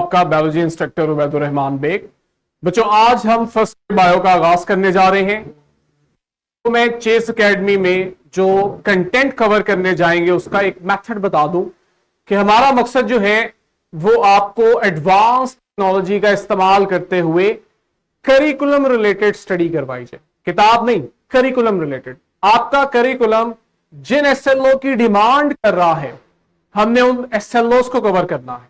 आपका biology instructor Ubaidur Rahman Baig. बच्चों, आज हम फर्स्ट बायो का आगाज करने जा रहे हैं। तो मैं चेस एकेडमी में जो कंटेंट कवर करने जाएंगे उसका एक मेथड बता दूं कि हमारा मकसद जो है वो आपको एडवांस टेक्नोलॉजी का इस्तेमाल करते हुए करिकुलम रिलेटेड स्टडी करवाई जाए। किताब नहीं, करिकुलम रिलेटेड। आपका करिकुलम जिन एसएलओ की डिमांड कर रहा है, हमने उन एसएलओ को कवर करना है,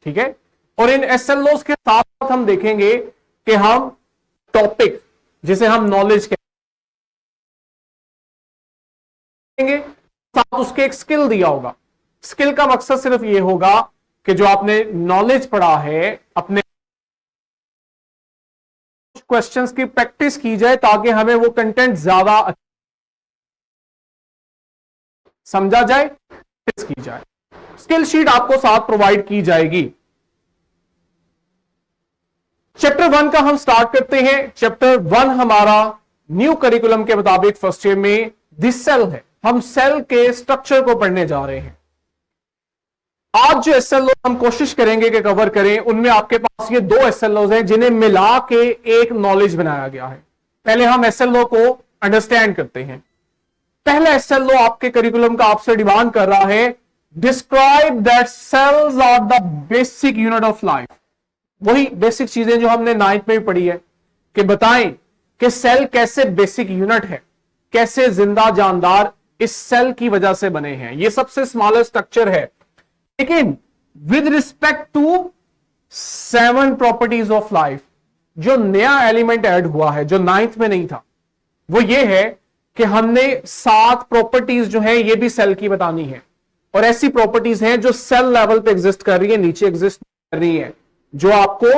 ठीक है। और इन एसएलओ के साथ साथ हम देखेंगे कि हम टॉपिक जिसे हम नॉलेज कहेंगे, साथ उसके एक स्किल दिया होगा। स्किल का मकसद सिर्फ यह होगा कि जो आपने नॉलेज पढ़ा है, अपने क्वेश्चंस की प्रैक्टिस की जाए ताकि हमें वो कंटेंट ज्यादा समझा जाए, की जाए। स्किल शीट आपको साथ प्रोवाइड की जाएगी। चैप्टर 1 का हम स्टार्ट करते हैं। चैप्टर 1 हमारा न्यू करिकुलम के मुताबिक फर्स्ट ईयर में दिस सेल है। हम सेल के स्ट्रक्चर को पढ़ने जा रहे हैं। आज जो एसएलओ हम कोशिश करेंगे कि कवर करें, उनमें आपके पास ये दो एसएलओ हैं जिन्हें मिला के एक नॉलेज बनाया गया है। पहले हम एसएलओ को अंडरस्टैंड करते हैं। पहला एसएलओ आपके करिकुलम का आपसे डिमांड कर रहा है, describe that cells are the basic unit of life. वही बेसिक चीजें जो हमने 9th में भी पढ़ी है कि बताएं कि सेल कैसे बेसिक यूनिट है, कैसे जिंदा जानदार इस सेल की वजह से बने हैं। ये सबसे स्मॉलेस्ट स्ट्रक्चर है, लेकिन with respect to 7 properties of life, जो नया एलिमेंट ऐड हुआ है जो 9th में नहीं था, वो ये है कि हमने 7 प्रॉपर्टीज जो है ये भी सेल की बतानी है। और ऐसी प्रॉपर्टीज हैं जो सेल लेवल पे एग्जिस्ट कर रही है, नीचे एग्जिस्ट कर रही है, जो आपको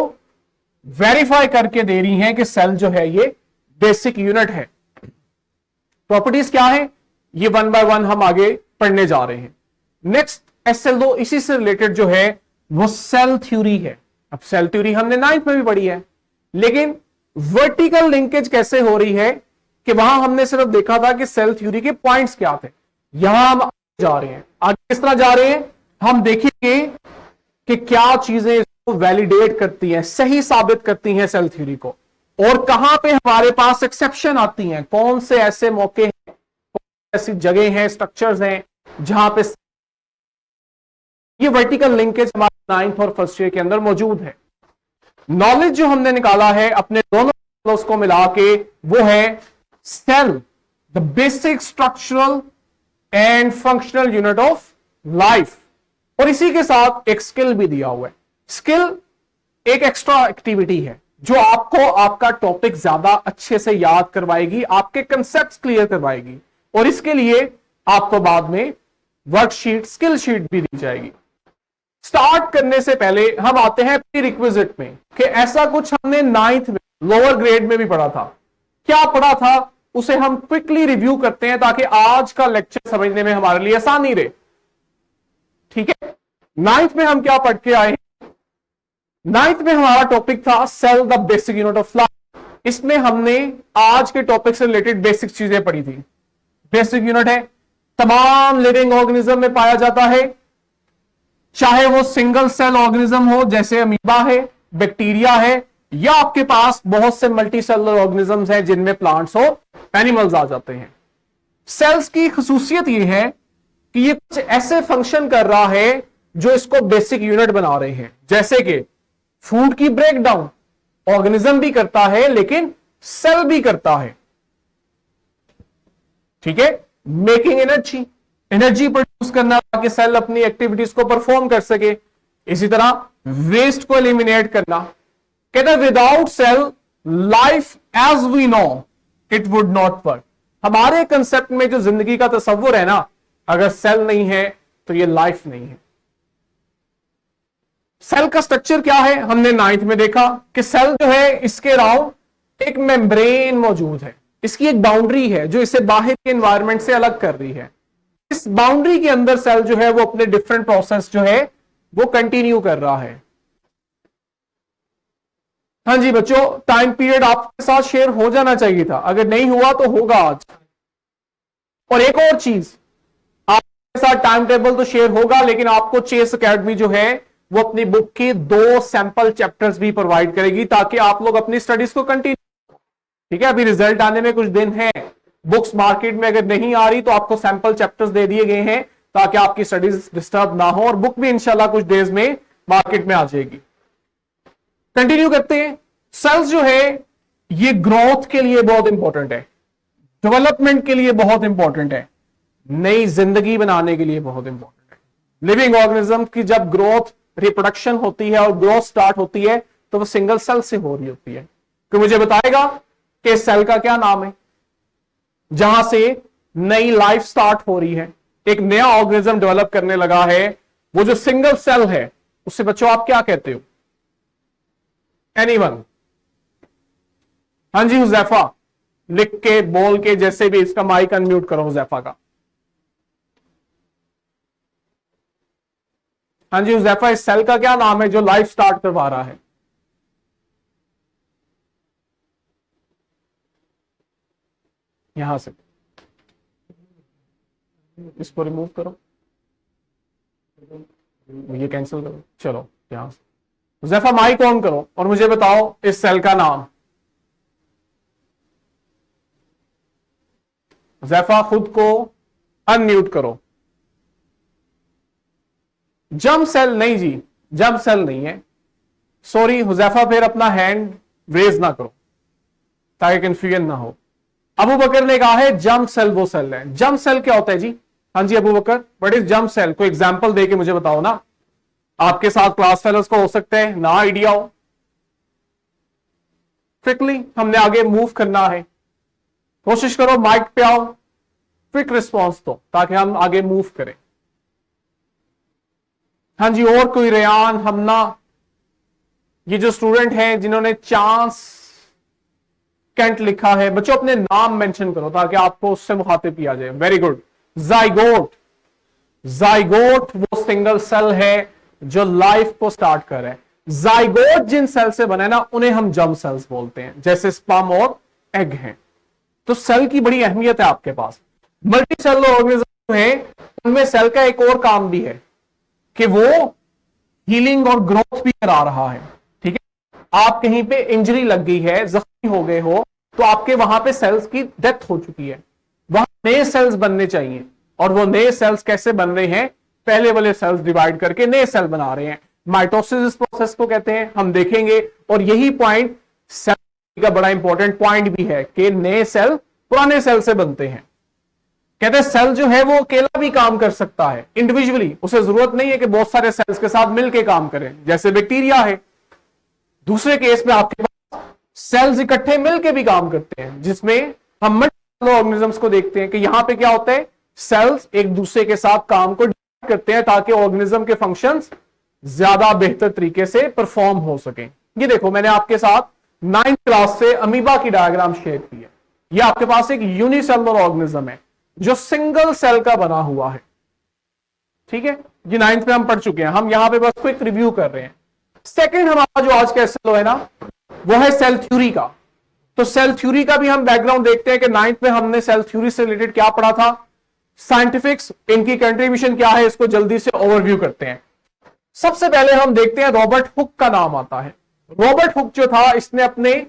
वेरीफाई करके दे रही हैं कि सेल जो है ये बेसिक यूनिट है। प्रॉपर्टीज क्या है, ये 1 बाय 1 हम आगे पढ़ने जा रहे हैं। नेक्स्ट एसएलओ इसी से रिलेटेड जो है वो सेल थ्योरी है। अब सेल थ्योरी हमने 9th में भी पढ़ी है, लेकिन वर्टिकल लिंकेज कैसे हो रही है कि वहां हमने सिर्फ देखा था कि सेल थ्योरी के पॉइंट्स क्या थे। यहां हम आगे जा रहे हैं। आगे किस तरह जा रहे हैं, हम देखेंगे कि क्या चीजें इसको वैलिडेट करती हैं, सही साबित करती हैं सेल थ्योरी को, और कहां पे हमारे पास एक्सेप्शन आती हैं, कौन से ऐसे मौके हैं, कौन ऐसी जगह हैं, स्ट्रक्चर्स हैं जहां पे ये वर्टिकल लिंकेज हमारे 9th और फर्स्ट ईयर के अंदर मौजूद है। नॉलेज जो हमने निकाला है अपने दोनों को मिला के, वो है cell the basic structural and functional unit of life. और इसी के साथ एक स्किल भी दिया हुआ है। स्किल एक एक्स्ट्रा एक्टिविटी है जो आपको आपका टॉपिक ज्यादा अच्छे से याद करवाएगी, आपके कंसेप्ट क्लियर करवाएगी, और इसके लिए आपको बाद में वर्कशीट, स्किल शीट भी दी जाएगी। स्टार्ट करने से पहले हम आते हैं प्री रिक्विजिट में कि ऐसा कुछ हमने 9th में लोअर ग्रेड में भी पढ़ा था। क्या पढ़ा था उसे हम क्विकली रिव्यू करते हैं ताकि आज का लेक्चर समझने में हमारे लिए आसानी रहे, ठीक है। 9th में हम क्या पढ़ के आए हैं, 9th में हमारा टॉपिक था cell the basic unit of life. इसमें हमने आज के टॉपिक से रिलेटेड बेसिक चीजें पढ़ी थी। बेसिक यूनिट है, तमाम लिविंग ऑर्गेनिज्म में पाया जाता है, चाहे वो सिंगल सेल ऑर्गेनिज्म हो जैसे अमीबा है, बैक्टीरिया है, या आपके पास बहुत से मल्टी सेलुलर ऑर्गेनिजम्स हैं जिनमें प्लांट्स और एनिमल्स आ जाते हैं। सेल्स की खासियत यह है कि ये कुछ ऐसे फंक्शन कर रहा है जो इसको बेसिक यूनिट बना रहे हैं, जैसे कि फूड की ब्रेकडाउन ऑर्गेनिज्म भी करता है लेकिन सेल भी करता है, ठीक है। मेकिंग एनर्जी, एनर्जी प्रोड्यूस करना ताकि सेल अपनी एक्टिविटीज को परफॉर्म कर सके। इसी तरह वेस्ट को एलिमिनेट करना। कहते हैं without cell life as we know it would not work. हमारे कंसेप्ट में जो जिंदगी का तस्वुर है ना, अगर सेल नहीं है तो ये लाइफ नहीं है। सेल का स्ट्रक्चर क्या है हमने 9th में देखा कि सेल जो है इसके अराउंड एक मेम्ब्रेन मौजूद है, इसकी एक बाउंड्री है जो इसे बाहर के एनवायरनमेंट से अलग कर रही है। इस बाउंड्री के अंदर सेल जो है वो अपने डिफरेंट प्रोसेस जो है वो कंटिन्यू कर रहा है। हाँ जी बच्चों, टाइम पीरियड आपके साथ शेयर हो जाना चाहिए था, अगर नहीं हुआ तो होगा आज। और एक और चीज, आपके साथ टाइम टेबल तो शेयर होगा, लेकिन आपको चेस एकेडमी जो है वो अपनी बुक की 2 सैंपल चैप्टर्स भी प्रोवाइड करेगी ताकि आप लोग अपनी स्टडीज को कंटिन्यू। ठीक है, अभी रिजल्ट आने में कुछ दिन है, बुक्स मार्केट में अगर नहीं आ रही तो आपको सैंपल चैप्टर्स दे दिए गए हैं ताकि आपकी स्टडीज डिस्टर्ब ना हो, और बुक भी इंशाल्लाह कुछ डेज में मार्केट में आ जाएगी। कंटिन्यू करते हैं। सेल्स जो है ये ग्रोथ के लिए बहुत इंपॉर्टेंट है, डेवलपमेंट के लिए बहुत इंपॉर्टेंट है, नई जिंदगी बनाने के लिए बहुत इंपॉर्टेंट है। लिविंग ऑर्गेनिज्म की जब ग्रोथ, रिप्रोडक्शन होती है और ग्रोथ स्टार्ट होती है तो वो सिंगल सेल से हो रही होती है। तो मुझे बताएगा कि सेल का क्या नाम है जहां से नई लाइफ स्टार्ट हो रही है, एक नया ऑर्गेनिज्म डेवलप करने लगा है, वो जो सिंगल सेल है उससे बच्चों आप क्या कहते हो? एनीवन? हाँ जी हुजैफा, लिख के बोल के जैसे भी, इसका माइक अनम्यूट करो हुजैफा का। हाँ जी हुजैफा, इस सेल का क्या नाम है जो लाइफ स्टार्ट करवा रहा है? यहां से इसको रिमूव करो, ये कैंसिल करो, चलो यहां से। हुजैफा माइक ऑन करो और मुझे बताओ इस सेल का नाम। हुजैफा खुद को अनम्यूट करो। जम सेल नहीं जी, जम सेल नहीं है, सॉरी हुजैफा, फिर अपना हैंड रेज ना करो ताकि कंफ्यूजन ना हो। अबू बकर ने कहा है जम सेल वो सेल है। जम सेल क्या होता है जी? हाँ जी अबू बकर, व्हाट इज जम सेल? कोई एग्जांपल दे के मुझे बताओ ना, आपके साथ क्लास फेलोज को हो सकता है ना आइडिया हो। क्विकली हमने आगे मूव करना है, कोशिश करो माइक पे आओ, क्विक रिस्पॉन्स दो ताकि हम आगे मूव करें। हाँ जी, और कोई? रेयान, हमना, ये जो स्टूडेंट हैं जिन्होंने चांस कैंट लिखा है, बच्चों अपने नाम मेंशन करो ताकि आपको उससे मुखातिब किया जाए। Very good. जाइगोट, जाइगोट वो सिंगल सेल है जो लाइफ को स्टार्ट कर रहा है। जाइगोट जिन सेल से बना है ना उन्हें हम जर्म सेल्स बोलते हैं, जैसे स्पर्म और एग हैं। तो सेल की बड़ी अहमियत है आपके पास। मल्टी सेलुलर ऑर्गेनिज्म है, उनमें सेल का एक और काम भी है कि वो हीलिंग और ग्रोथ भी करा रहा है। ठीक है, आप कहीं पे इंजरी लग गई है, जख्मी हो गए हो, तो आपके वहां पे सेल्स की डेथ हो चुकी है, वहां नए सेल्स बनने चाहिए। और वो नए सेल्स कैसे बन रहे हैं? पहले वाले सेल्स डिवाइड करके नए सेल बना रहे हैं। माइटोसिस इस प्रोसेस को कहते हैं, हम देखेंगे। और यही पॉइंट सेल का बड़ा इंपॉर्टेंट पॉइंट भी है कि नए सेल पुराने सेल से बनते हैं। कहते हैं सेल जो है वो अकेला भी काम कर सकता है इंडिविजुअली, उसे जरूरत नहीं है कि बहुत सारे सेल्स के साथ मिलकर काम करें, जैसे बैक्टीरिया है। दूसरे केस में आपके पास सेल्स इकट्ठे मिलकर भी काम करते हैं, जिसमें हम मल्टीसेलुलर ऑर्गेनिजम्स को देखते हैं कि यहां पे क्या होता है, सेल्स एक दूसरे के साथ काम को करते हैं ताकि ऑर्गेनिज्म के फंक्शंस ज्यादा बेहतर तरीके से परफॉर्म हो सके। ये देखो मैंने आपके साथ 9th क्लास से अमीबा की डायग्राम शेयर की है। ये आपके पास एक यूनिसेलुलर ऑर्गेनिज्म है जो सिंगल सेल का बना हुआ है। ठीक है, ये 9th में हम पढ़ चुके हैं, हम यहां पे बस क्विक रिव्यू कर रहे हैं। सेकंड हमारा जो आज का एसएल है ना, वो है सेल थ्योरी का। तो सेल थ्योरी का भी हम बैकग्राउंड देखते हैं कि 9th में हमने सेल थ्योरी से रिलेटेड क्या पढ़ा था, साइंटिफिक्स, इनकी कंट्रीब्यूशन क्या है, इसको जल्दी से ओवरव्यू करते हैं। सबसे पहले हम देखते हैं रॉबर्ट हुक का नाम आता है। रॉबर्ट हुक जो था, इसने अपने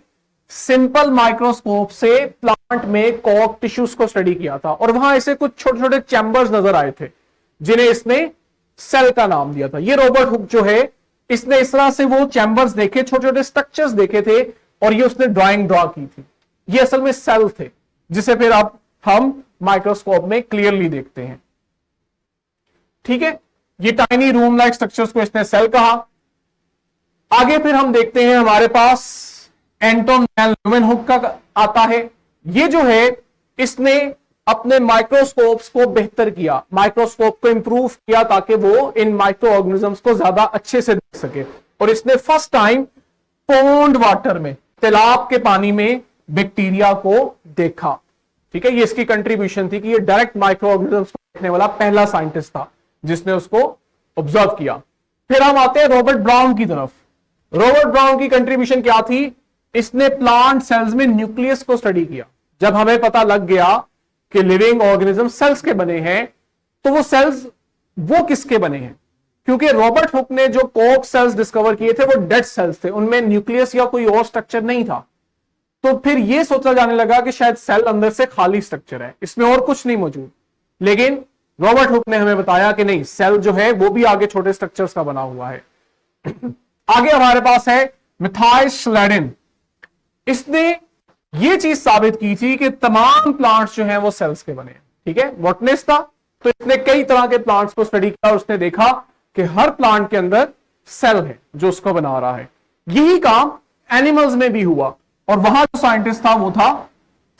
सिंपल माइक्रोस्कोप से प्लांट में कॉर्क टिश्यूज को स्टडी किया था और वहां ऐसे कुछ छोटे छोटे चैम्बर्स नजर आए थे जिन्हें इसने सेल का नाम दिया था। ये रॉबर्ट हुक जो है, इसने इस तरह से वो चैम्बर्स देखे, छोटे छोटे स्ट्रक्चर्स देखे थे और ये उसने ड्राइंग ड्रॉ की थी। ये असल में सेल थे जिसे फिर अब हम माइक्रोस्कोप में क्लियरली देखते हैं। ठीक है, ये टाइनी रूम लाइक स्ट्रक्चर्स को इसने सेल कहा। आगे फिर हम देखते हैं हमारे पास एंटोन वैन ल्यूमेनहुक का आता है। ये जो है, इसने अपने माइक्रोस्कोप्स को बेहतर किया, माइक्रोस्कोप को इंप्रूव किया ताकि वो इन माइक्रो ऑर्गेनिजम्स को ज्यादा अच्छे से देख सके। और इसने फर्स्ट टाइम पॉन्ड वाटर में, तालाब के पानी में बैक्टीरिया को देखा। ठीक है, ये इसकी कंट्रीब्यूशन थी कि ये डायरेक्ट माइक्रो ऑर्गेनिजम्स को देखने वाला पहला साइंटिस्ट था जिसने उसको ऑब्जर्व किया। फिर हम आते हैं रॉबर्ट ब्राउन की तरफ। रॉबर्ट ब्राउन की कंट्रीब्यूशन क्या थी? इसने प्लांट सेल्स में न्यूक्लियस को स्टडी किया। जब हमें पता लग गया कि लिविंग ऑर्गेनिज्म सेल्स के बने हैं, तो वो सेल्स वो किसके बने हैं? क्योंकि रॉबर्ट हुक ने जो कोक सेल्स डिस्कवर किए थे वो डेड सेल्स थे, उनमें न्यूक्लियस या कोई और स्ट्रक्चर नहीं था। तो फिर यह सोचा जाने लगा कि शायद सेल अंदर से खाली स्ट्रक्चर है, इसमें और कुछ नहीं मौजूद। लेकिन रॉबर्ट हुक ने हमें बताया कि नहीं, सेल जो है वो भी आगे छोटे स्ट्रक्चर्स का बना हुआ है। आगे हमारे पास है मिथाइल स्लेडिन। इसने ये चीज साबित की थी कि तमाम प्लांट्स जो हैं वो सेल्स के बने हैं। ठीक है, बॉटनिस्ट था, तो इसने कई तरह के प्लांट्स को स्टडी किया और उसने देखा कि हर प्लांट के अंदर सेल है जो उसको बना रहा है। यही काम एनिमल्स में भी हुआ, और वहां जो साइंटिस्ट था वो था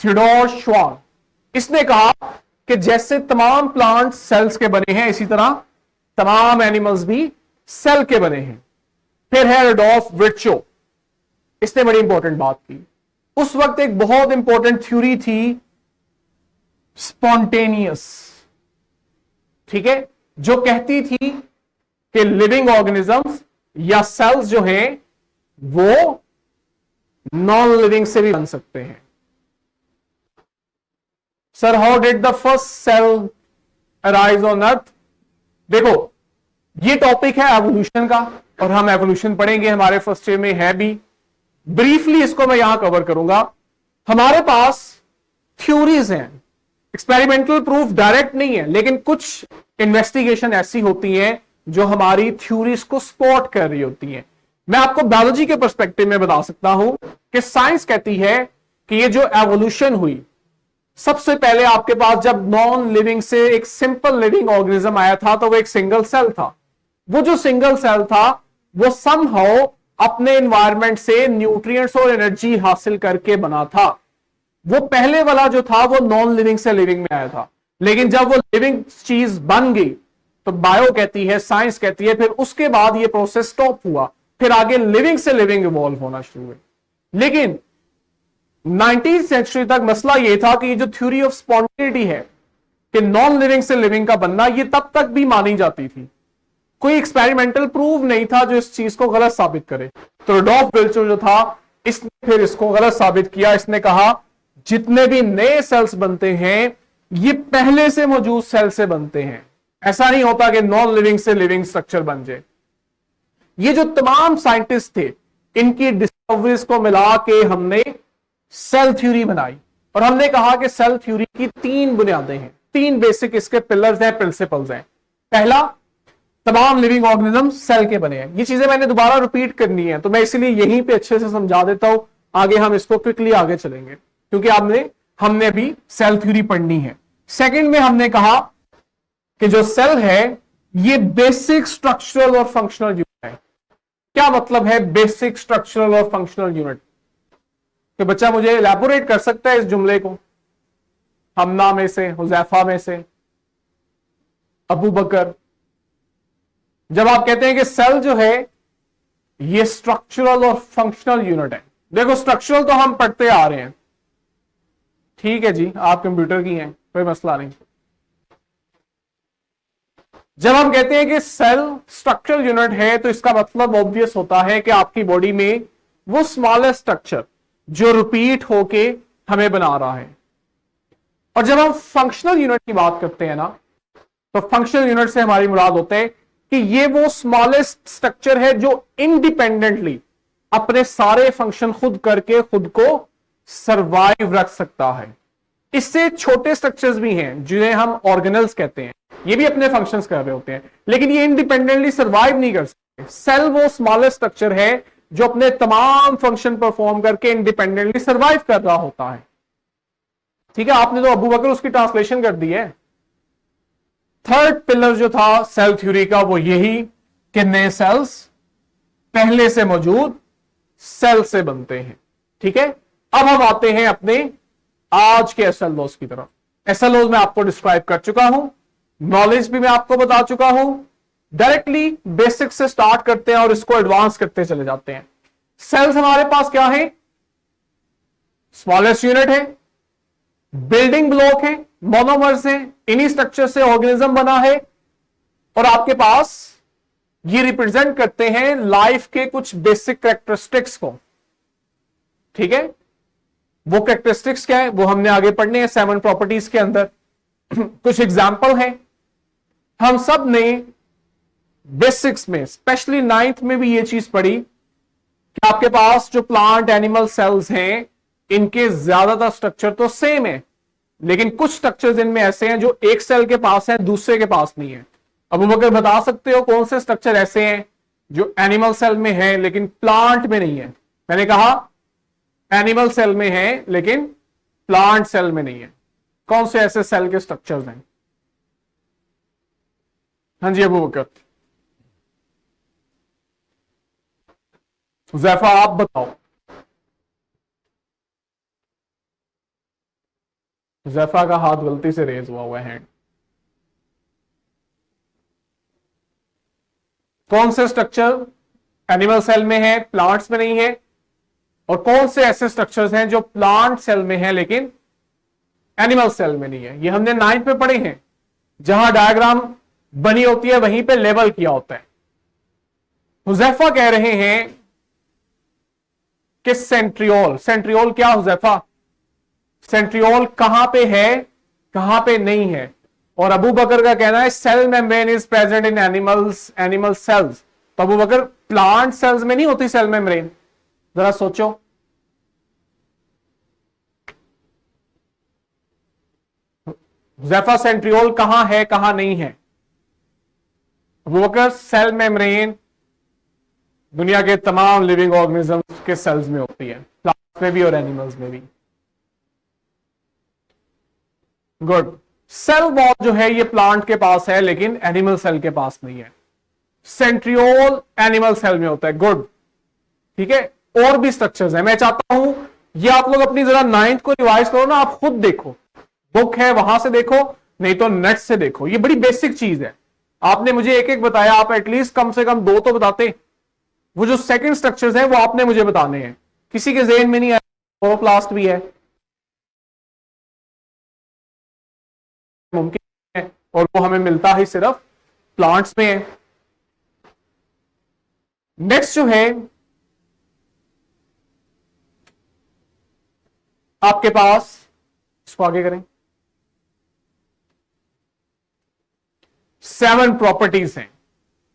थियोडोर श्वान। इसने कहा कि जैसे तमाम प्लांट सेल्स के बने हैं, इसी तरह तमाम एनिमल्स भी सेल के बने हैं। फिर है रुडोल्फ विर्चो। इसने बड़ी इंपॉर्टेंट बात की। उस वक्त एक बहुत इंपॉर्टेंट थ्योरी थी स्पॉन्टेनियस, ठीक है, जो कहती थी कि लिविंग ऑर्गेनिजम्स या सेल्स जो हैं वो नॉन लिविंग से भी बन सकते हैं। Sir, how did the first cell arise on earth? देखो, ये टॉपिक है एवोल्यूशन का, और हम एवोल्यूशन पढ़ेंगे, हमारे फर्स्ट ईयर में है भी। ब्रीफली इसको मैं यहां कवर करूंगा। हमारे पास थ्योरीज हैं, एक्सपेरिमेंटल प्रूफ डायरेक्ट नहीं है, लेकिन कुछ इन्वेस्टिगेशन ऐसी होती हैं जो हमारी थ्योरीज को सपोर्ट कर रही होती हैं। मैं आपको बायोलॉजी के पर्सपेक्टिव में बता सकता हूं कि साइंस कहती है कि ये जो एवोल्यूशन हुई, सबसे पहले आपके पास जब नॉन लिविंग से एक सिंपल लिविंग ऑर्गेनिज्म आया था, तो वो एक सिंगल सेल था। वो जो सिंगल सेल था वो समहाउ अपने एनवायरनमेंट से न्यूट्रिएंट्स और एनर्जी हासिल करके बना था। वो पहले वाला जो था वो नॉन लिविंग से लिविंग में आया था, लेकिन जब वो लिविंग चीज बन गई तो बायो कहती है, साइंस कहती है, फिर उसके बाद ये प्रोसेस स्टॉप हुआ, फिर आगे लिविंग से लिविंग इवॉल्व होना शुरू हुई। लेकिन 19वीं सेंचुरी तक मसला ये था कि ये जो थ्योरी ऑफ स्पॉन्टेनिटी है कि नॉन लिविंग से लिविंग का बनना, ये तब तक भी मानी जाती थी। कोई एक्सपेरिमेंटल प्रूफ नहीं था जो इस चीज को गलत साबित करे। तो रुडोल्फ विर्चो जो था, इसने फिर इसको गलत साबित किया। इसने कहा जितने भी नए सेल्स बनते हैं ये पहले से मौजूद सेल से बनते हैं, ऐसा नहीं होता कि नॉन लिविंग से लिविंग स्ट्रक्चर बन जाए। ये जो तमाम साइंटिस्ट थे, इनकी डिस्कवरीज को मिला के हमने सेल थ्योरी बनाई, और हमने कहा कि सेल थ्योरी की 3 बुनियादें हैं, 3 बेसिक इसके पिलर्स हैं, प्रिंसिपल्स हैं। पहला, तमाम लिविंग ऑर्गेनिज्म सेल के बने हैं। ये चीजें मैंने दोबारा रिपीट करनी है, तो मैं इसलिए यहीं पे अच्छे से समझा देता हूं, आगे हम इसको क्विकली आगे चलेंगे, क्योंकि हमने अभी सेल थ्योरी पढ़नी है। सेकंड में हमने कहा कि जो सेल है ये बेसिक स्ट्रक्चरल और फंक्शनल यूनिट है। क्या मतलब है बेसिक स्ट्रक्चरल और फंक्शनल यूनिट? तो बच्चा मुझे इलैबोरेट कर सकता है इस जुमले को? हमना में से, हुजैफा में से, अबू बकर, जब आप कहते हैं कि सेल जो है ये स्ट्रक्चरल और फंक्शनल यूनिट है। देखो, स्ट्रक्चरल तो हम पढ़ते आ रहे हैं, ठीक है जी, आप कंप्यूटर की हैं, कोई मसला नहीं। जब हम कहते हैं कि सेल स्ट्रक्चरल यूनिट है, तो इसका मतलब ऑब्वियस होता है कि आपकी बॉडी में वो स्मॉलेस्ट स्ट्रक्चर जो रिपीट होके हमें बना रहा है। और जब हम फंक्शनल यूनिट की बात करते हैं ना, तो फंक्शनल यूनिट से हमारी मुराद होता है कि ये वो स्मॉलेस्ट स्ट्रक्चर है जो इंडिपेंडेंटली अपने सारे फंक्शन खुद करके खुद को सरवाइव रख सकता है। इससे छोटे स्ट्रक्चर्स भी हैं जिन्हें हम ऑर्गेनल्स कहते हैं, ये भी अपने फंक्शंस कर रहे होते हैं, लेकिन ये इंडिपेंडेंटली सरवाइव नहीं कर सकते। सेल वो स्मॉलेस्ट स्ट्रक्चर है जो अपने तमाम फंक्शन परफॉर्म करके इंडिपेंडेंटली सरवाइव कर रहा होता है। ठीक है, आपने तो अबू बकर उसकी ट्रांसलेशन कर दी है। थर्ड पिलर जो था सेल थ्योरी का वो यही कि नए सेल्स पहले से मौजूद सेल से बनते हैं। ठीक है, अब हम आते हैं अपने आज के एसएलओस की तरफ। एसएलओस मैं आपको डिस्क्राइब कर चुका हूं, नॉलेज भी मैं आपको बता चुका हूं। डायरेक्टली बेसिक से स्टार्ट करते हैं और इसको एडवांस करते चले जाते हैं। सेल्स हमारे पास क्या है? स्मॉलेस्ट यूनिट है, बिल्डिंग ब्लॉक है, मोनोमर्स है, इन्हीं स्ट्रक्चर से ऑर्गेनिज्म बना है, और आपके पास ये रिप्रेजेंट करते हैं लाइफ के कुछ बेसिक कैरेक्टरिस्टिक्स को। ठीक है, वो कैरेक्टरिस्टिक्स क्या है वो हमने आगे पढ़ने हैं 7 प्रॉपर्टीज के अंदर। कुछ एग्जाम्पल हैं, हम सब ने बेसिक्स में, स्पेशली नाइन्थ में भी ये चीज पढ़ी कि आपके पास जो प्लांट एनिमल सेल्स हैं, इनके ज्यादातर स्ट्रक्चर तो सेम है, लेकिन कुछ स्ट्रक्चर्स इनमें ऐसे हैं जो एक सेल के पास है, दूसरे के पास नहीं है। अबू बकर बता सकते हो कौन से स्ट्रक्चर ऐसे हैं जो एनिमल सेल में है लेकिन प्लांट में नहीं है? मैंने कहा एनिमल सेल में है लेकिन प्लांट सेल में नहीं है। कौन से ऐसे सेल के स्ट्रक्चर्स हैं? हाँ जी अबू बकर। हुज़ैफा आप बताओ। हुज़ैफा का हाथ गलती से रेज हुआ है हैंड। कौन से स्ट्रक्चर एनिमल सेल में है, प्लांट्स में नहीं है? और कौन से ऐसे स्ट्रक्चर्स हैं जो प्लांट सेल में है लेकिन एनिमल सेल में नहीं है? ये हमने 9th में पढ़े हैं, जहां डायग्राम बनी होती है वहीं पे लेबल किया होता है। हुज़ैफा कह रहे हैं कि सेंट्रियोल, सेंट्रियोल क्या हुज़ैफा? सेंट्रियोल कहां पे है, कहां पे नहीं है? और अबू बकर का कहना है cell membrane is present in animal cells. तो अबू बकर प्लांट सेल्स में नहीं होती सेल मेम्ब्रेन? जरा सोचो। हुज़ैफा सेंट्रियोल कहां है, कहां नहीं है? अबू बकर सेल मेम्ब्रेन दुनिया के तमाम लिविंग ऑर्गेनिजम्स के सेल्स में होती है, प्लांट्स में भी और एनिमल्स में भी। गुड। सेल वॉल जो है ये प्लांट के पास है लेकिन एनिमल सेल के पास नहीं है। सेंट्रियोल एनिमल सेल में होता है। गुड, ठीक है। और भी स्ट्रक्चर्स हैं, मैं चाहता हूं ये आप लोग अपनी जरा 9th को रिवाइज करो ना, आप खुद देखो, बुक है वहां से देखो, नहीं तो नेट से देखो। ये बड़ी बेसिक चीज है। आपने मुझे एक एक बताया, आप एटलीस्ट कम से कम 2 तो बताते। वो जो सेकंड स्ट्रक्चर्स हैं वो आपने मुझे बताने हैं। किसी के ज़हन में नहीं आया क्लोरोप्लास्ट भी है, मुमकिन है, और वो हमें मिलता ही सिर्फ प्लांट्स में है। नेक्स्ट जो है आपके पास, इसको आगे करें, 7 प्रॉपर्टीज हैं।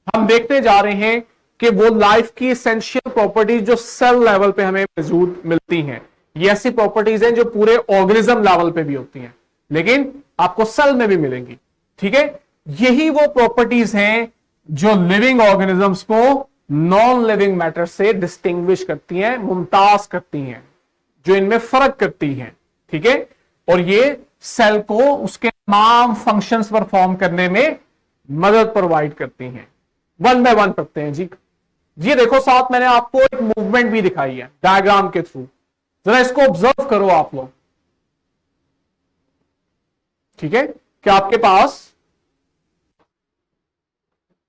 हम देखते जा रहे हैं कि वो लाइफ की एसेंशियल प्रॉपर्टीज जो सेल लेवल पे हमें मौजूद मिलती हैं, ये ऐसी प्रॉपर्टीज हैं जो पूरे ऑर्गेनिज्म लेवल पे भी होती हैं लेकिन आपको सेल में भी मिलेंगी। ठीक है, यही वो प्रॉपर्टीज हैं जो लिविंग ऑर्गेनिजम्स को नॉन लिविंग मैटर से डिस्टिंग्विश करती हैं, मुमताज करती हैं, जो इनमें फर्क करती हैं। ठीक है, और ये सेल को उसके तमाम फंक्शंस परफॉर्म करने में मदद प्रोवाइड करती हैं। 1 बाय 1 पढ़ते हैं जी। ये देखो, साथ मैंने आपको एक मूवमेंट भी दिखाई है डायग्राम के थ्रू, जरा इसको ऑब्जर्व करो आप लोग। ठीक है, कि आपके पास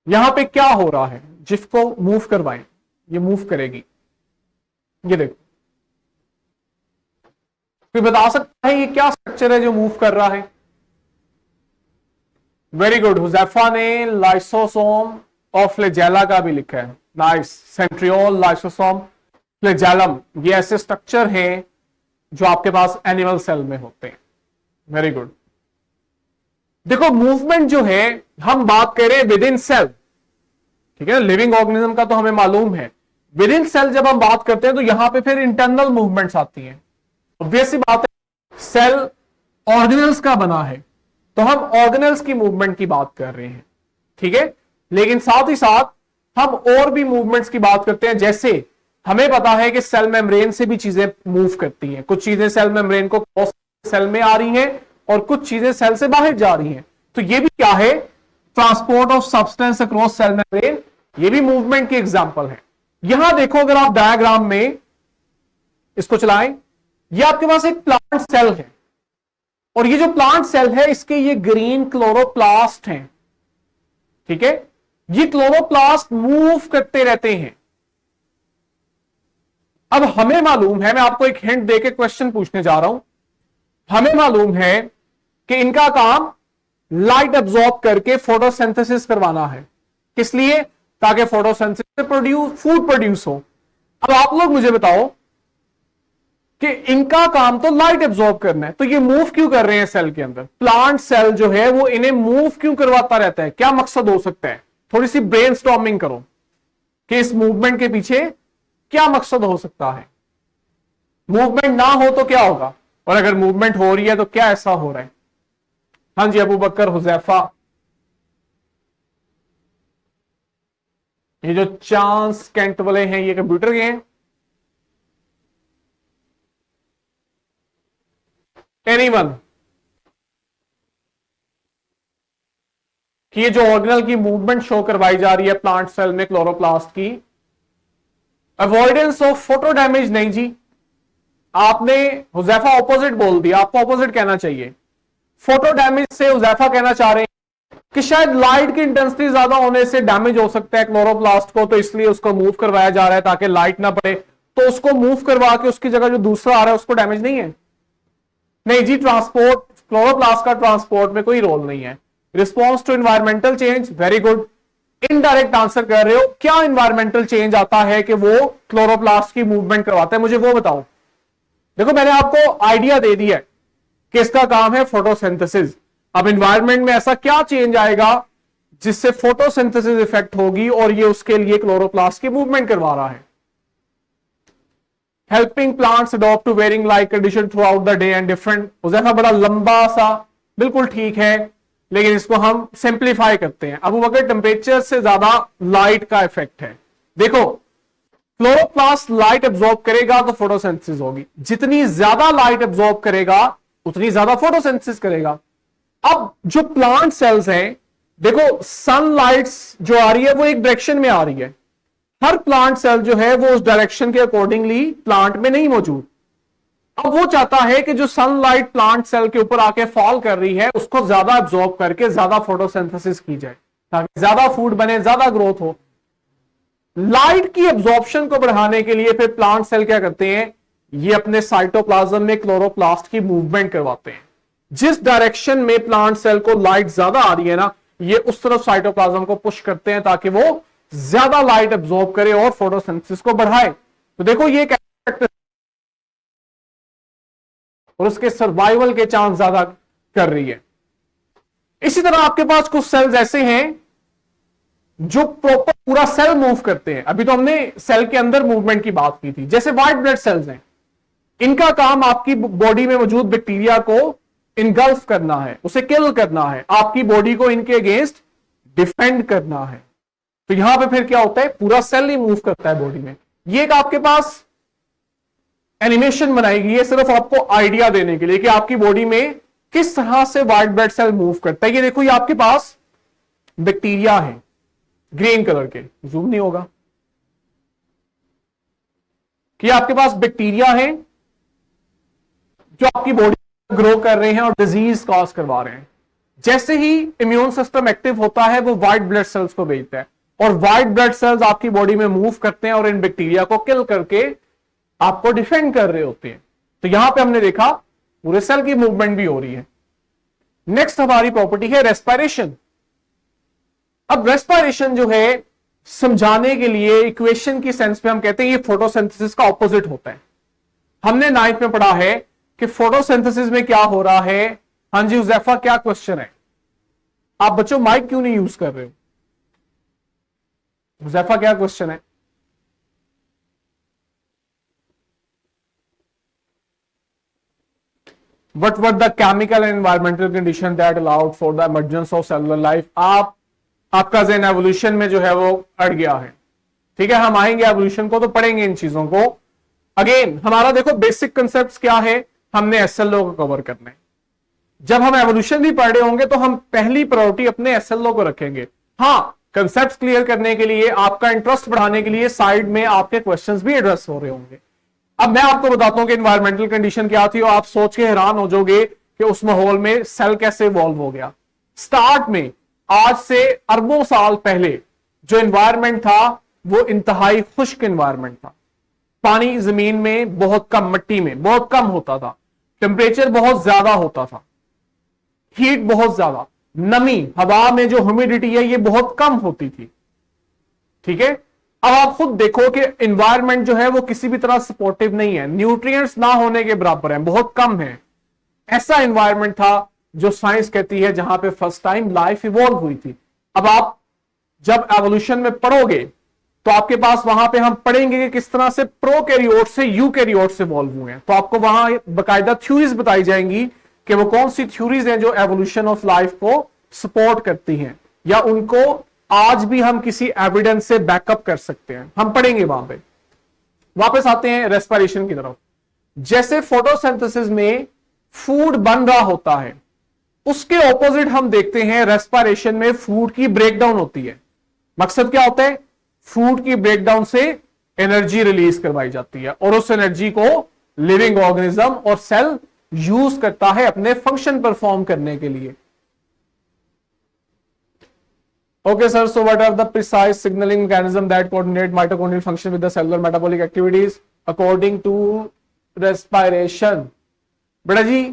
यहां पे क्या हो रहा है, जिसको मूव करवाएं, ये मूव करेगी। ये देखो, कोई बता सकता है ये क्या स्ट्रक्चर है जो मूव कर रहा है? वेरी गुड, हुज़ैफा ने लाइसोसोम और फ्लैजेला का भी लिखा है। नाइस, सेंट्रियोल, लाइसोसोम, फ्लैजेलम, ये ऐसे स्ट्रक्चर हैं जो आपके पास एनिमल सेल में होते हैं। Very good. देखो, मूवमेंट जो है हम बात कर रहे हैं विद इन सेल, ठीक है, लिविंग ऑर्गेनिज्म का तो हमें मालूम है। विद इन सेल जब हम बात करते हैं तो यहां पे फिर इंटरनल मूवमेंट्स आती हैं। ऑब्वियस बात है, सेल ऑर्गेनल्स का बना है तो हम ऑर्गेनल्स की मूवमेंट की बात कर रहे हैं। ठीक है, लेकिन साथ ही साथ हम और भी मूवमेंट्स की बात करते हैं। जैसे हमें पता है कि सेल मेम्ब्रेन से भी चीजें मूव करती हैं, कुछ चीजें सेल मेम्ब्रेन को क्रॉस सेल में आ रही हैं और कुछ चीजें सेल से बाहर जा रही हैं। तो ये भी क्या है? Transport of substance across cell membrane, ये भी मूवमेंट की एग्जांपल है। यहां देखो, अगर आप डायग्राम में इसको चलाएं, ये आपके पास एक प्लांट सेल है और ये जो प्लांट सेल है इसके ये ग्रीन क्लोरोप्लास्ट हैं। ठीक है, ये क्लोरोप्लास्ट मूव करते रहते हैं। अब हमें मालूम है, मैं आपको एक हिंट देके क्वेश्चन पूछने जा रहा हूं। हमें मालूम है कि इनका काम लाइट अब्सॉर्ब करके फोटोसिंथेसिस करवाना है। किस लिए? ताकि फोटोसिंथेसिस से फूड प्रोड्यूस हो। अब आप लोग मुझे बताओ कि इनका काम तो लाइट एब्जॉर्ब करना है, तो ये मूव क्यों कर रहे हैं सेल के अंदर? प्लांट सेल जो है वो इन्हें मूव क्यों करवाता रहता है? क्या मकसद हो सकता है? थोड़ी सी ब्रेनस्टॉर्मिंग करो कि इस मूवमेंट के पीछे क्या मकसद हो सकता है। मूवमेंट ना हो तो क्या होगा, और अगर मूवमेंट हो रही है तो क्या ऐसा हो रहा है। हाँ जी, अबू बकर, हुजैफा, ये जो चांस कैंट वाले हैं ये कंप्यूटर के हैं। एनीवन कि ये जो ऑर्गेनल की मूवमेंट शो करवाई जा रही है प्लांट सेल में क्लोरोप्लास्ट की, अवॉइडेंस ऑफ फोटो डैमेज नहीं जी, आपने हुजैफा ऑपोजिट बोल दिया, आपको ऑपोजिट कहना चाहिए। फोटो डैमेज से हुजैफा कहना चाह रहे हैं कि शायद लाइट की इंटेंसिटी ज्यादा होने से डैमेज हो सकता है क्लोरोप्लास्ट को, तो इसलिए उसको मूव करवाया जा रहा है ताकि लाइट ना पड़े। तो उसको मूव करवा के उसकी जगह जो दूसरा आ रहा है उसको डैमेज नहीं है। नहीं जी, ट्रांसपोर्ट, क्लोरोप्लास्ट का ट्रांसपोर्ट में कोई रोल नहीं है। Response to environmental change, very good, indirect answer कर रहे हो। क्या एनवायरमेंटल चेंज आता है कि वो क्लोरोप्लास्ट की मूवमेंट करवाता है, मुझे वो बताओ। देखो मैंने आपको आइडिया दे दिया है कि इसका काम है फोटोसिंथेसिस। अब एनवायरमेंट में ऐसा क्या चेंज आएगा जिससे फोटोसिंथेसिस इफेक्ट होगी और ये उसके लिए क्लोरोप्लास्ट की मूवमेंट करवा रहा है। Helping plants adopt to varying light condition throughout the day and different, उजैफा बड़ा लंबा सा, बिल्कुल ठीक है, लेकिन इसको हम सिंप्लीफाई करते हैं। अब अगर टेम्परेचर से ज्यादा लाइट का इफेक्ट है, देखो क्लोरोप्लास्ट लाइट एब्जॉर्ब करेगा तो फोटोसिंथेसिस होगी, जितनी ज्यादा लाइट एब्जॉर्ब करेगा उतनी ज्यादा फोटोसिंथेसिस करेगा। अब जो प्लांट सेल्स हैं, देखो सनलाइट जो आ रही है वो एक डायरेक्शन में आ रही है, हर प्लांट सेल जो है वो उस डायरेक्शन के अकॉर्डिंगली प्लांट में नहीं मौजूद। अब वो चाहता है कि जो सनलाइट प्लांट सेल के ऊपर आके फॉल कर रही है उसको ज्यादा एब्जॉर्ब करके ज्यादा फोटोसिंथेसिस की जाए ताकि ज्यादा फूड बने, ज्यादा ग्रोथ हो। लाइट की एब्जॉर्प्शन को बढ़ाने के लिए फिर प्लांट सेल क्या करते हैं, ये अपने साइटोप्लाज्म में क्लोरोप्लास्ट की मूवमेंट करवाते हैं। जिस डायरेक्शन में प्लांट सेल को लाइट ज्यादा आ रही है ना, ये उस तरफ साइटोप्लाज्म को पुश करते हैं ताकि वो ज्यादा लाइट एब्जॉर्ब करे और फोटोसिंथेसिस को बढ़ाए। तो देखो ये और उसके सर्वाइवल के चांस ज्यादा कर रही है। इसी तरह आपके पास कुछ सेल्स ऐसे हैं जो प्रॉपर पूरा सेल मूव करते हैं। अभी तो हमने सेल के अंदर मूवमेंट की बात की थी, जैसे व्हाइट ब्लड सेल्स हैं, इनका काम आपकी बॉडी में मौजूद बैक्टीरिया को इनगल्फ करना है, उसे किल करना है, आपकी बॉडी को इनके अगेंस्ट डिफेंड करना है। तो यहां पे फिर क्या होता है, पूरा सेल ही मूव करता है बॉडी में। ये एक आपके पास एनिमेशन बनाएगी, ये सिर्फ आपको आइडिया देने के लिए कि आपकी बॉडी में किस तरह से व्हाइट ब्लड सेल मूव करता है। ये देखो, ये आपके पास बैक्टीरिया है ग्रीन कलर के, जूम नहीं होगा, कि आपके पास बैक्टीरिया है जो आपकी बॉडी ग्रो कर रहे हैं और डिजीज कॉज करवा रहे हैं। जैसे ही इम्यून सिस्टम एक्टिव होता है वो व्हाइट ब्लड सेल्स को भेजता है और व्हाइट ब्लड सेल्स आपकी बॉडी में मूव करते हैं और इन बैक्टीरिया को किल करके आपको डिफेंड कर रहे होते हैं। तो यहां पे हमने देखा पूरे सेल की मूवमेंट भी हो रही है। नेक्स्ट हमारी प्रॉपर्टी है रेस्पिरेशन। अब रेस्पिरेशन जो है समझाने के लिए इक्वेशन की सेंस में हम कहते हैं ये फोटोसिंथेसिस का ऑपोजिट होता है। हमने 9th में पढ़ा है कि फोटोसिंथेसिस में क्या हो रहा है। हाँ जी हुजैफा, क्या क्वेश्चन है? आप बच्चों माइक क्यों नहीं यूज कर रहे हो? हुजैफा क्या क्वेश्चन है? What were the chemical and environmental conditions that allowed for the emergence of cellular life? आपका ज़हन एवोल्यूशन में जो है वो अड़ गया है। ठीक है, हम आएंगे एवोल्यूशन को तो पढ़ेंगे इन चीजों को। अगेन हमारा देखो बेसिक कंसेप्ट क्या है, हमने एसएलओ को कवर करना है। जब हम एवोल्यूशन भी पढ़ रहे होंगे तो हम पहली प्रायोरिटी अपने एसएलओ को रखेंगे। हाँ, कंसेप्ट क्लियर करने के लिए, आपका इंटरेस्ट बढ़ाने के लिए साइड में आपके क्वेश्चंस भी एड्रेस हो रहे होंगे। अब मैं आपको बताता हूं कि एनवायरमेंटल कंडीशन क्या थी और आप सोच के हैरान हो जाओगे कि उस माहौल में सेल कैसे इवॉल्व हो गया। स्टार्ट में आज से अरबों साल पहले जो एनवायरमेंट था वो इंतहाई खुश्क एनवायरमेंट था। पानी जमीन में बहुत कम, मिट्टी में बहुत कम होता था, टेम्परेचर बहुत ज्यादा होता था, हीट बहुत ज्यादा, नमी हवा में जो ह्यूमिडिटी है ये बहुत कम होती थी। ठीक है, अब आप खुद देखो कि एनवायरनमेंट जो है वो किसी भी तरह सपोर्टिव नहीं है, न्यूट्रिएंट्स ना होने के बराबर है, बहुत कम है। ऐसा एनवायरनमेंट था जो साइंस कहती है जहां पे फर्स्ट टाइम लाइफ इवॉल्व हुई थी। अब आप जब एवोल्यूशन में पढ़ोगे तो आपके पास वहां पे हम पढ़ेंगे कि किस तरह से प्रोकैरियोट से यूकैरियोट से इवॉल्व हुए हैं। तो आपको वहां बकायदा थ्योरीज बताई जाएंगी कि वो कौन सी थ्योरीज हैं जो एवोल्यूशन ऑफ लाइफ को सपोर्ट करती हैं, या उनको आज भी हम किसी एविडेंस से बैकअप कर सकते हैं, हम पढ़ेंगे वहां पे। वापस आते हैं रेस्पिरेशन की तरफ। जैसे फोटोसिंथेसिस में फूड बन रहा होता है, उसके ऑपोजिट हम देखते हैं रेस्पिरेशन में फूड की ब्रेकडाउन होती है। मकसद क्या होता है? फूड की ब्रेकडाउन से एनर्जी रिलीज करवाई जाती है और उस एनर्जी को लिविंग ऑर्गेनिज्म और सेल यूज करता है अपने फंक्शन परफॉर्म करने के लिए। Okay, sir. So, what are the precise signaling mechanism that coordinate mitochondrial function with the cellular metabolic activities according to respiration? बेटा जी,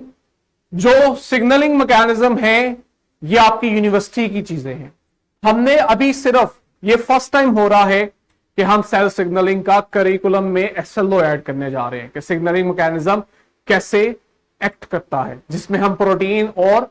जो सिग्नलिंग मैकेनिज्म है ये आपकी यूनिवर्सिटी की चीजें हैं। हमने अभी सिर्फ ये फर्स्ट टाइम हो रहा है कि हम सेल सिग्नलिंग का करिकुलम में एसएलओ ऐड करने जा रहे हैं कि सिग्नलिंग मैकेनिज्म कैसे एक्ट करता है, जिसमें हम प्रोटीन और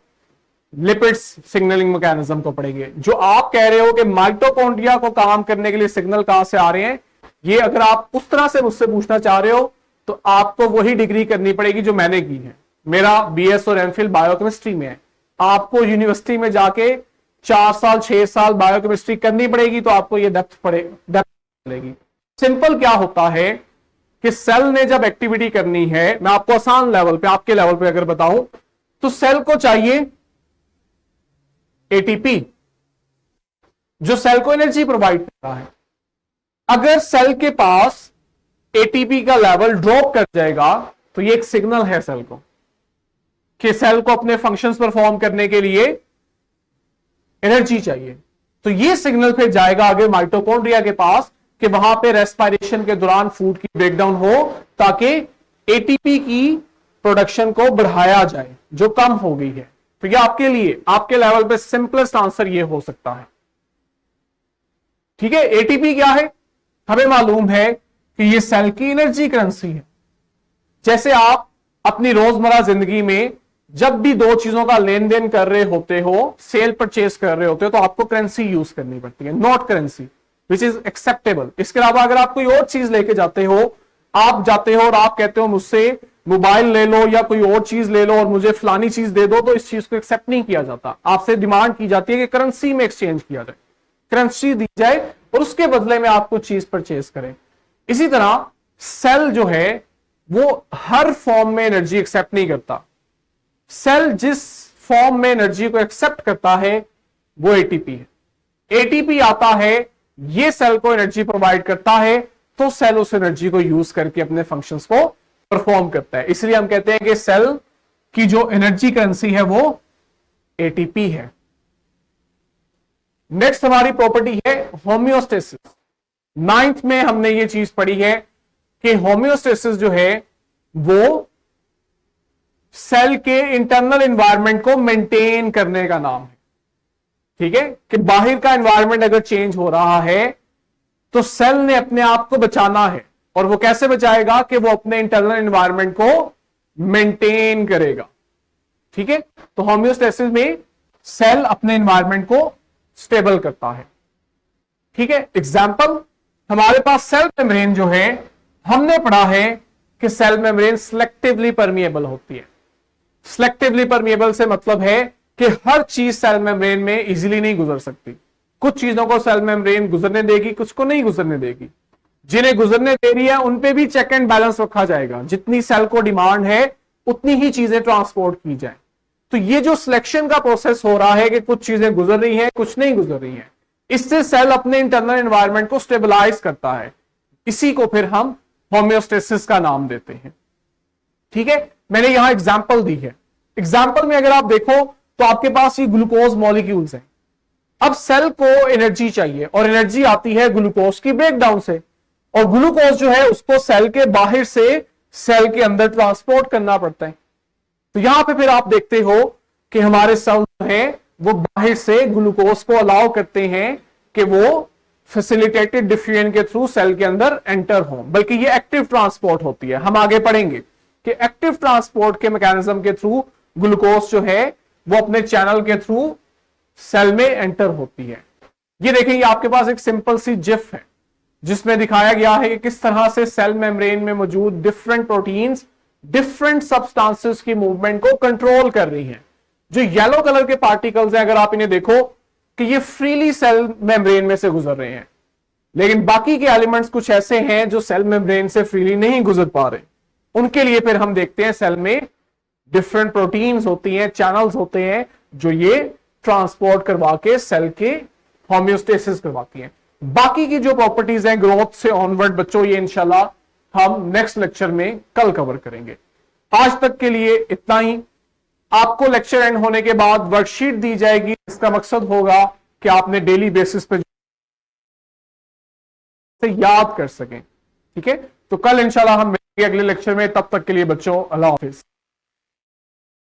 लिपिड्स सिग्नलिंग मैकेनिज्म को पढ़ेंगे। जो आप कह रहे हो कि माइटोकॉन्ड्रिया को काम करने के लिए सिग्नल कहां से आ रहे हैं, ये अगर आप उस तरह से मुझसे पूछना चाह रहे हो तो आपको वही डिग्री करनी पड़ेगी जो मैंने की है। मेरा बीएस और एमफिल बायोकेमिस्ट्री में है। आपको यूनिवर्सिटी में जाके 4 साल 6 साल बायोकेमिस्ट्री करनी पड़ेगी तो आपको ये डेप्थ मिलेगी। सिंपल क्या होता है कि सेल ने जब एक्टिविटी करनी है, मैं आपको आसान लेवल पे, आपके लेवल पे अगर बताऊं तो सेल को चाहिए एटीपी जो सेल को एनर्जी प्रोवाइड करता है। अगर सेल के पास एटीपी का लेवल ड्रॉप कर जाएगा तो ये एक सिग्नल है सेल को कि सेल को अपने फंक्शंस परफॉर्म करने के लिए एनर्जी चाहिए। तो ये सिग्नल फिर जाएगा आगे माइटोकॉन्ड्रिया के पास कि वहां पे रेस्पिरेशन के दौरान फूड की ब्रेकडाउन हो ताकि एटीपी की प्रोडक्शन को बढ़ाया जाए जो कम हो गई है। तो ये आपके लिए, आपके लेवल पे सिंपलेस्ट आंसर ये हो सकता है। ठीक है, एटीपी क्या है? हमें मालूम है कि ये सेल की एनर्जी करेंसी है। जैसे आप अपनी रोजमर्रा जिंदगी में जब भी दो चीजों का लेन देन कर रहे होते हो, सेल परचेज कर रहे होते हो, तो आपको करेंसी यूज करनी पड़ती है, not currency which is acceptable. इसके अलावा अगर आप कोई और चीज लेके जाते हो, आप जाते हो और आप कहते हो मुझसे मोबाइल ले लो या कोई और चीज ले लो और मुझे फलानी चीज दे दो, तो इस चीज को एक्सेप्ट नहीं किया जाता। आपसे डिमांड की जाती है कि करेंसी में एक्सचेंज किया जाए, करेंसी दी जाए और उसके बदले में आप कुछ चीज परचेज करें। इसी तरह सेल जो है वो हर फॉर्म में एनर्जी एक्सेप्ट नहीं करता। सेल जिस फॉर्म में एनर्जी को एक्सेप्ट करता है वो एटीपी है। एटीपी आता है, ये सेल को एनर्जी प्रोवाइड करता है, तो सेल उस एनर्जी को यूज करके अपने फंक्शंस को परफॉर्म करता है। इसलिए हम कहते हैं कि सेल की जो एनर्जी करेंसी है वो एटीपी है। नेक्स्ट हमारी प्रॉपर्टी है होम्योस्टेसिस। 9th में हमने ये चीज पढ़ी है कि होम्योस्टेसिस जो है वो सेल के इंटरनल एनवायरनमेंट को मेंटेन करने का नाम है। ठीक है, कि बाहर का एनवायरनमेंट अगर चेंज हो रहा है तो सेल ने अपने आप को बचाना है। और वो कैसे बचाएगा? कि वो अपने इंटरनल एनवायरनमेंट को मेंटेन करेगा। ठीक है, तो होम्योस्टेसिस में सेल अपने एनवायरनमेंट को स्टेबल करता है। ठीक है, एग्जाम्पल हमारे पास सेल मेम्ब्रेन जो है, हमने पढ़ा है कि सेल मेम्ब्रेन सिलेक्टिवली परमिएबल होती है। सिलेक्टिवली परमिएबल से मतलब है कि हर चीज सेल मेम्ब्रेन में इजीली नहीं गुजर सकती। कुछ चीजों को सेल मेम्ब्रेन गुजरने देगी, कुछ को नहीं गुजरने देगी। जिन्हें गुजरने दे रही है उन पे भी चेक एंड बैलेंस रखा जाएगा। जितनी सेल को डिमांड है उतनी ही चीजें ट्रांसपोर्ट की जाए। तो ये जो सिलेक्शन का प्रोसेस हो रहा है कि कुछ चीजें गुजर रही हैं, कुछ नहीं गुजर रही हैं, इससे सेल अपने इंटरनल एनवायरनमेंट को स्टेबलाइज करता है। इसी को फिर हम होम्योस्टेसिस का नाम देते हैं। ठीक है, मैंने यहां एग्जाम्पल दी है। एग्जाम्पल में अगर आप देखो तो आपके पास ये ग्लूकोज मॉलिक्यूल्स हैं। अब सेल को एनर्जी चाहिए और एनर्जी आती है ग्लूकोज की ब्रेकडाउन से, और ग्लूकोज जो है उसको सेल के बाहर से सेल के अंदर ट्रांसपोर्ट करना पड़ता है। तो यहां पे फिर आप देखते हो कि हमारे सेल है वो बाहर से ग्लूकोज को अलाउ करते हैं कि वो फैसिलिटेटेड डिफ्यूजन के थ्रू सेल के अंदर एंटर हो, बल्कि ये एक्टिव ट्रांसपोर्ट होती है। हम आगे पढ़ेंगे कि एक्टिव ट्रांसपोर्ट के मैकेनिज्म के थ्रू ग्लूकोज जो है वो अपने चैनल के थ्रू सेल में एंटर होती है। ये देखें, ये आपके पास एक सिंपल सी जिफ है जिसमें दिखाया गया है कि किस तरह से सेल मेम्ब्रेन में मौजूद डिफरेंट प्रोटीन्स डिफरेंट सब्सटेंसेस की मूवमेंट को कंट्रोल कर रही हैं। जो येलो कलर के पार्टिकल्स हैं, अगर आप इन्हें देखो कि ये फ्रीली सेल मेम्ब्रेन में से गुजर रहे हैं, लेकिन बाकी के एलिमेंट्स कुछ ऐसे हैं जो सेल मेम्ब्रेन से फ्रीली नहीं गुजर पा रहे। उनके लिए फिर हम देखते हैं सेल में डिफरेंट प्रोटीन्स होती हैं, चैनल्स होते हैं जो ये ट्रांसपोर्ट करवा के सेल के होम्योस्टेसिस करवाती हैं। बाकी की जो प्रॉपर्टीज हैं ग्रोथ से ऑनवर्ड बच्चों, ये इंशाल्लाह हम नेक्स्ट लेक्चर में कल कवर करेंगे। आज तक के लिए इतना ही। आपको लेक्चर एंड होने के बाद वर्कशीट दी जाएगी। इसका मकसद होगा कि आपने डेली बेसिस पे से याद कर सकें। ठीक है, तो कल इंशाल्लाह हम मिलेंगे अगले लेक्चर में। तब तक के लिए बच्चों अल्लाह हाफिज।